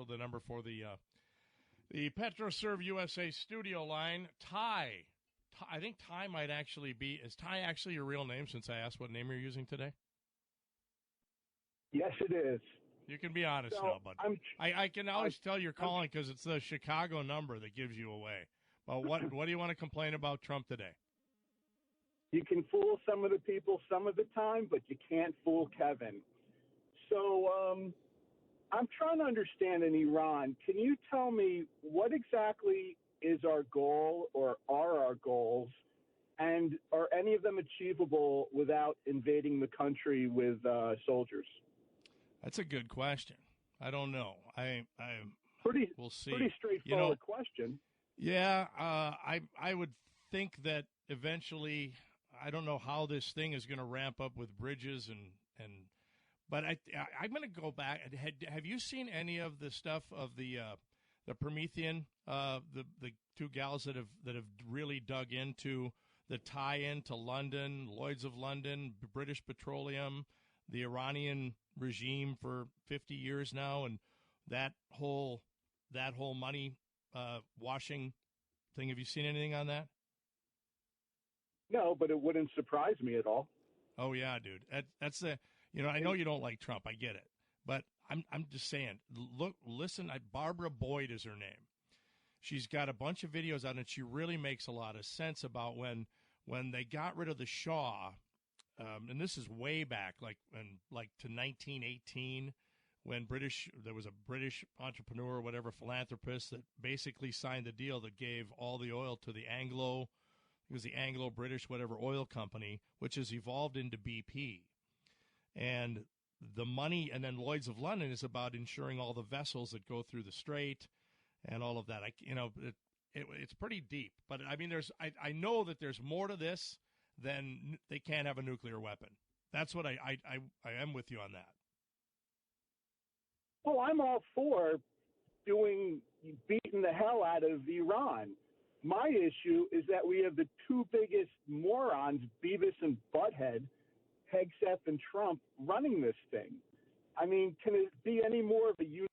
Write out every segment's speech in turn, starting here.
also the number for the PetroServe USA studio line. Ty. I think Ty might actually be. Is Ty actually your real name? Since I asked what name you're using today. Yes, it is. You can be honest now, bud. I can always tell you're calling because it's the Chicago number that gives you away. But what do you want to complain about Trump today? You can fool some of the people some of the time, but you can't fool Kevin. So I'm trying to understand in Iran. Can you tell me what exactly is our goal or are our goals, and are any of them achievable without invading the country with soldiers? That's a good question. I don't know. We'll see. Pretty straightforward question. Yeah, I would think that eventually, I don't know how this thing is going to ramp up with bridges but I'm going to go back. Have you seen any of the stuff of the Promethean, the two gals that have really dug into the tie-in to London, Lloyd's of London, British Petroleum, the Iranian regime for 50 years now, and that whole money washing thing? Have you seen anything on that? No, but it wouldn't surprise me at all. Oh yeah, dude. That's the I know you don't like Trump. I get it, but I'm just saying. Listen. Barbara Boyd is her name. She's got a bunch of videos out, and she really makes a lot of sense about when they got rid of the Shah. And this is way back, like to 1918, when there was a British entrepreneur or whatever, philanthropist, that basically signed the deal that gave all the oil to the Anglo-British whatever oil company, which has evolved into BP. And the money, and then Lloyd's of London is about insuring all the vessels that go through the strait and all of that. It's pretty deep, but I mean, I know that there's more to this than they can't have a nuclear weapon. That's what I am with you on that. Well, I'm all for beating the hell out of Iran. My issue is that we have the two biggest morons, Beavis and Butthead, Hegseth and Trump, running this thing. I mean, can it be any more of a unit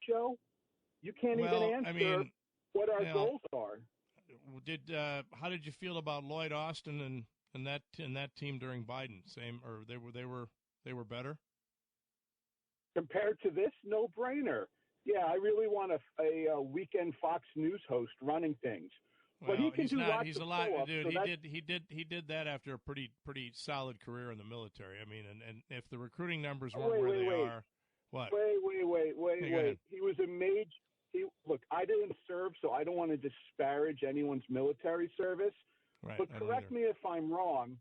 show? You can't even answer what our goals are. How did you feel about Lloyd Austin and that team during Biden? Same, or they were better? Compared to this, no brainer. Yeah, I really want a weekend Fox News host running things. Well, but he can do lots he's of a lot, pull-ups, dude. so He did that after a pretty solid career in the military. I mean, and if the recruiting numbers weren't where they are, what? Wait. He was a major. Look, I didn't serve, so I don't want to disparage anyone's military service. Right, but correct me if I'm wrong.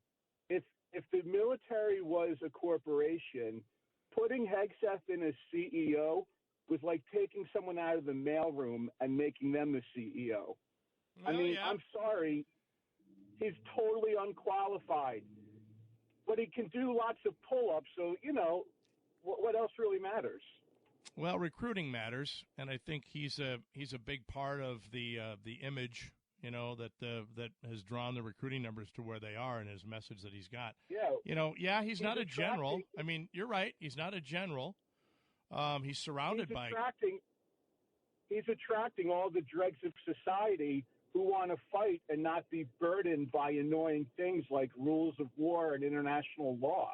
If the military was a corporation, putting Hegseth in as CEO was like taking someone out of the mailroom and making them the CEO. Well, I mean, yeah. I'm sorry. He's totally unqualified. But he can do lots of pull-ups, so, what else really matters? Well, recruiting matters, and I think he's a big part of the image, that has drawn the recruiting numbers to where they are, and his message that he's got. Yeah. He's not a general. I mean, you're right. He's not a general. He's surrounded by. He's attracting all the dregs of society who want to fight and not be burdened by annoying things like rules of war and international law.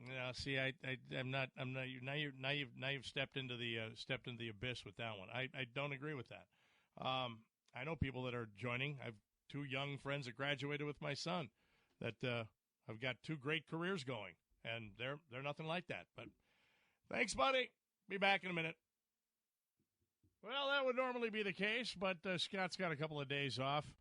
Yeah, see, I'm not. Now you've stepped into the abyss with that one. I don't agree with that. I know people that are joining. I have two young friends that graduated with my son that have got two great careers going, and they're nothing like that. But thanks, buddy. Be back in a minute. Well, that would normally be the case, but Scott's got a couple of days off.